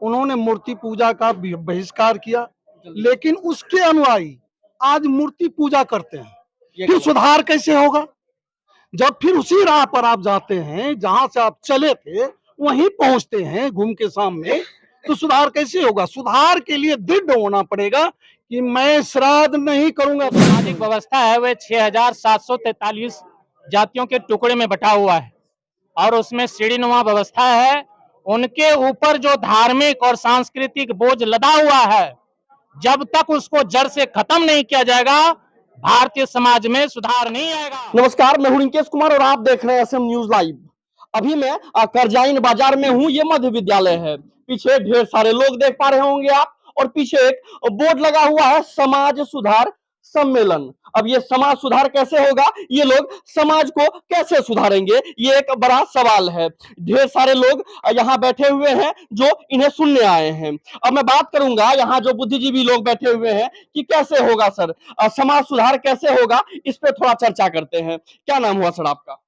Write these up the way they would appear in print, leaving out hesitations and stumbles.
उन्होंने मूर्ति पूजा का बहिष्कार किया, लेकिन उसके अनुयायी आज मूर्ति पूजा करते हैं। फिर सुधार कैसे होगा? जब फिर उसी राह पर आप जाते हैं जहां से आप चले थे, वहीं पहुंचते हैं घूम के सामने, तो सुधार कैसे होगा? सुधार के लिए दृढ़ होना पड़ेगा कि मैं श्राद्ध नहीं करूंगा। सामाजिक व्यवस्था है वह 6743 जातियों के टुकड़े में बटा हुआ है और उसमें सीढ़ीनुमा व्यवस्था है। उनके ऊपर जो धार्मिक और सांस्कृतिक बोझ लदा हुआ है, जब तक उसको जड़ से खत्म नहीं किया जाएगा, भारतीय समाज में सुधार नहीं आएगा। नमस्कार, मैं हूं रिंकेश कुमार और आप देख रहे हैं एसएम न्यूज लाइव। अभी मैं करजाइन बाजार में हूं। ये मध्य विद्यालय है। पीछे ढेर सारे लोग देख पा रहे होंगे आप, और पीछे एक बोर्ड लगा हुआ है, समाज सुधार सम्मेलन। अब ये समाज सुधार कैसे होगा, ये लोग समाज को कैसे सुधारेंगे, ये एक बड़ा सवाल है। ढेर सारे लोग यहाँ बैठे हुए हैं जो इन्हें सुनने आए हैं। अब मैं बात करूंगा यहाँ जो बुद्धिजीवी लोग बैठे हुए हैं कि कैसे होगा सर, समाज सुधार कैसे होगा, इस पे थोड़ा चर्चा करते हैं। क्या नाम हुआ सर आपका?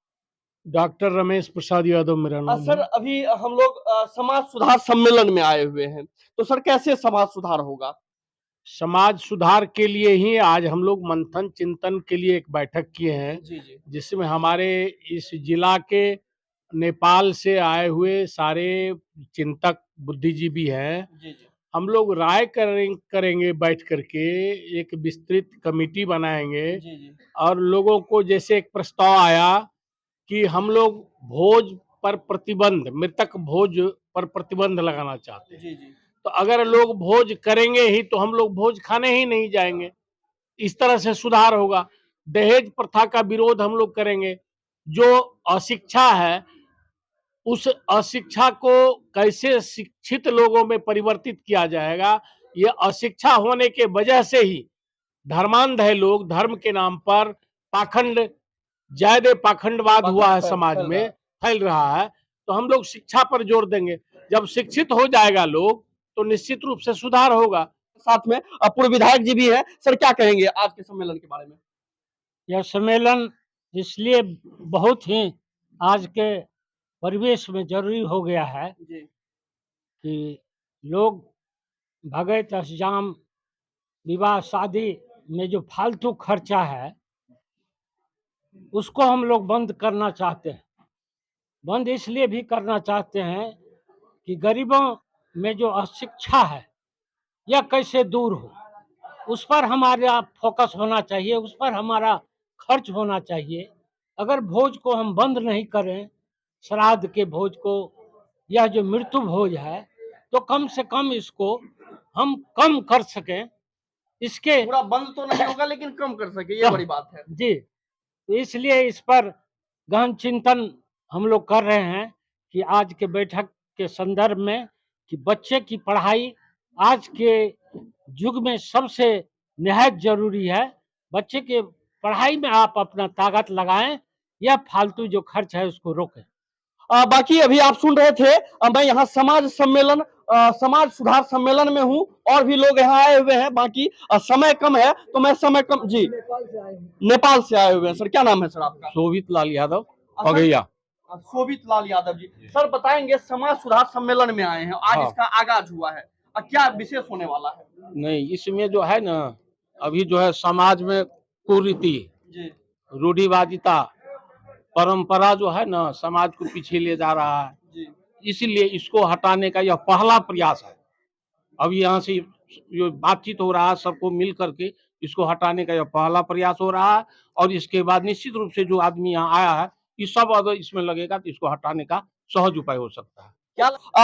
डॉक्टर रमेश प्रसाद यादव मेरा नाम सर, अभी हम लोग समाज सुधार सम्मेलन में आए हुए हैं, तो सर कैसे समाज सुधार होगा? समाज सुधार के लिए ही आज हम लोग मंथन चिंतन के लिए एक बैठक किए हैं, जी जी जिसमें हमारे इस जिला के नेपाल से आए हुए सारे चिंतक बुद्धिजीवी हैं। जी जी हम लोग राय करेंगे बैठ करके, एक विस्तृत कमेटी बनाएंगे जी जी और लोगों को, जैसे एक प्रस्ताव आया कि हम लोग भोज पर प्रतिबंध, मृतक भोज पर प्रतिबंध लगाना चाहते हैं। जी जी तो अगर लोग भोज करेंगे ही तो हम लोग भोज खाने ही नहीं जाएंगे। इस तरह से सुधार होगा। दहेज प्रथा का विरोध हम लोग करेंगे। जो अशिक्षा है, उस अशिक्षा को कैसे शिक्षित लोगों में परिवर्तित किया जाएगा। ये अशिक्षा होने के वजह से ही धर्मांध है लोग, धर्म के नाम पर पाखंड, ज्यादा पाखंडवाद हुआ है समाज में, फैल रहा है। तो हम लोग शिक्षा पर जोर देंगे। जब शिक्षित हो जाएगा लोग तो निश्चित रूप से सुधार होगा। साथ में पूर्व विधायक जी भी हैं। सर, क्या कहेंगे आज के सम्मेलन के बारे में? यह सम्मेलन इसलिए बहुत ही आज के परिवेश में जरूरी हो गया है जी कि लोग भगत अष्टजाम, विवाह शादी में जो फालतू खर्चा है उसको हम लोग बंद करना चाहते हैं। बंद इसलिए भी करना चाहते हैं कि गरीबों में जो अशिक्षा है यह कैसे दूर हो, उस पर हमारा फोकस होना चाहिए, उस पर हमारा खर्च होना चाहिए। अगर भोज को हम बंद नहीं करें, श्राद्ध के भोज को, यह जो मृत्यु भोज है, तो कम से कम इसको हम कम कर सकें। इसके पूरा बंद तो नहीं होगा लेकिन कम कर सके, ये बड़ी बात है। जी, तो इसलिए इस पर गहन चिंतन हम लोग कर रहे हैं कि आज के बैठक के संदर्भ में कि बच्चे की पढ़ाई आज के युग में सबसे निहायत जरूरी है। बच्चे के पढ़ाई में आप अपना ताकत लगाएं, यह फालतू जो खर्च है उसको रोकें। बाकी अभी आप सुन रहे थे, मैं यहाँ समाज सम्मेलन, समाज सुधार सम्मेलन में हूँ, और भी लोग यहाँ आए हुए हैं। बाकी समय कम है तो मैं समय कम। जी, नेपाल से आए हुए हैं। सर, क्या नाम है सर आपका? शोभित लाल यादव अगैया। शोभित लाल यादव जी, सर बताएंगे, समाज सुधार सम्मेलन में आए हैं, आज हाँ। इसका आगाज हुआ है, क्या विशेष होने वाला है? नहीं, इसमें जो है ना, अभी जो है समाज में कुरीति, जी रूढ़िवादिता, परंपरा जो है ना, समाज को पीछे ले जा रहा है। जी इसलिए इसको हटाने का यह पहला प्रयास है। अब यहाँ से जो बातचीत हो रहा है, सबको मिल करके इसको हटाने का यह पहला प्रयास हो रहा है। और इसके बाद निश्चित रूप से जो आदमी यहाँ आया है, ये सब अगर इसमें लगेगा तो इसको हटाने का सहज उपाय हो सकता है।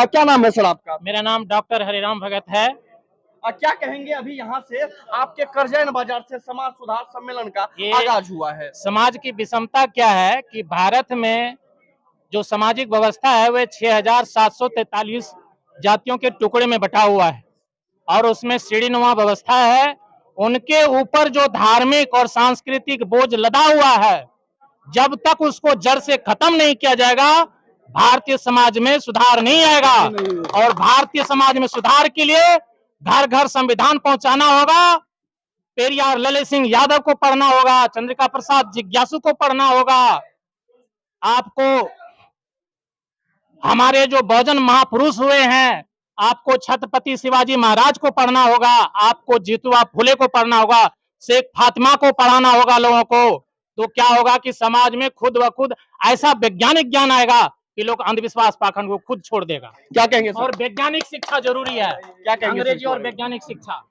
क्या नाम है सर आपका? मेरा नाम डॉक्टर हरिराम भगत है। क्या कहेंगे, अभी यहाँ से आपके करजैन बाजार से समाज सुधार सम्मेलन का ये आगाज हुआ है। समाज की विषमता क्या है कि भारत में जो सामाजिक व्यवस्था है वह 6743 जातियों के टुकड़े में बटा हुआ है और उसमें सीढ़ीनुमा व्यवस्था है। उनके ऊपर जो धार्मिक और सांस्कृतिक बोझ लदा हुआ है, जब तक उसको जड़ से खत्म नहीं किया जाएगा, भारतीय समाज में सुधार नहीं आएगा। और भारतीय समाज में सुधार के लिए घर घर संविधान पहुंचाना होगा। पेरियार ललित सिंह यादव को पढ़ना होगा, चंद्रिका प्रसाद जिज्ञासु को पढ़ना होगा। आपको हमारे जो बहुजन महापुरुष हुए हैं, आपको छत्रपति शिवाजी महाराज को पढ़ना होगा, आपको जितुआ फुले को पढ़ना होगा, शेख फातिमा को पढ़ाना होगा लोगों को। तो क्या होगा कि समाज में खुद ब खुद ऐसा वैज्ञानिक ज्ञान आएगा कि लोग अंधविश्वास पाखंड को खुद छोड़ देगा। क्या कहेंगे सर? और वैज्ञानिक शिक्षा जरूरी है, क्या कहेंगे अंग्रेजी सर? और वैज्ञानिक शिक्षा।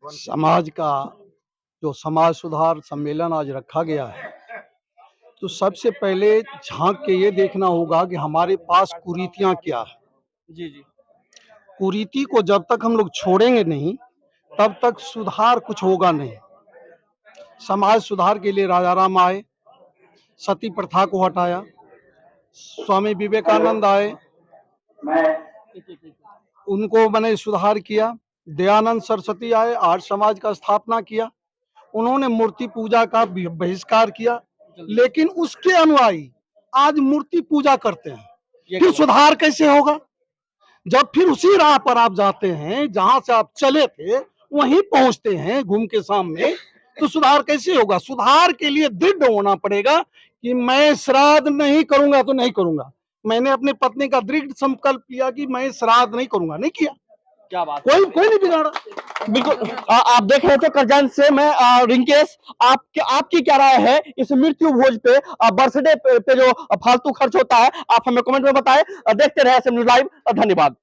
समाज का जो समाज सुधार सम्मेलन आज रखा गया है, तो सबसे पहले झांक के ये देखना होगा कि हमारे पास कुरीतियां क्या है। जी जी। कुरीति को जब तक हम लोग छोड़ेंगे नहीं, तब तक सुधार कुछ होगा नहीं। समाज सुधार के लिए राजाराम आए, सती प्रथा को हटाया, स्वामी विवेकानंद आए, उनको मैंने सुधार किया, दयानंद सरस्वती आए, आर्य समाज का स्थापना किया, उन्होंने मूर्ति पूजा का बहिष्कार किया, लेकिन उसके अनुयायी आज मूर्ति पूजा करते हैं। फिर सुधार कैसे होगा? जब फिर उसी राह पर आप जाते हैं जहां से आप चले थे वहीं पहुंचते हैं घूम के सामने, तो सुधार कैसे होगा? सुधार के लिए दृढ़ होना पड़ेगा कि मैं श्राद्ध नहीं करूंगा तो नहीं करूंगा। मैंने अपनी पत्नी का दृढ़ संकल्प लिया कि मैं श्राद्ध नहीं करूंगा, नहीं किया। क्या बात, कोई नहीं बिगाड़ा। बिल्कुल। आप देख रहे थे करजान से मैं रिंकेश, आपकी क्या राय है इस मृत्यु भोज पे, बर्थडे पे जो फालतू खर्च होता है? आप हमें कमेंट में बताएं। देखते रहे SM न्यूज़ लाइव। धन्यवाद।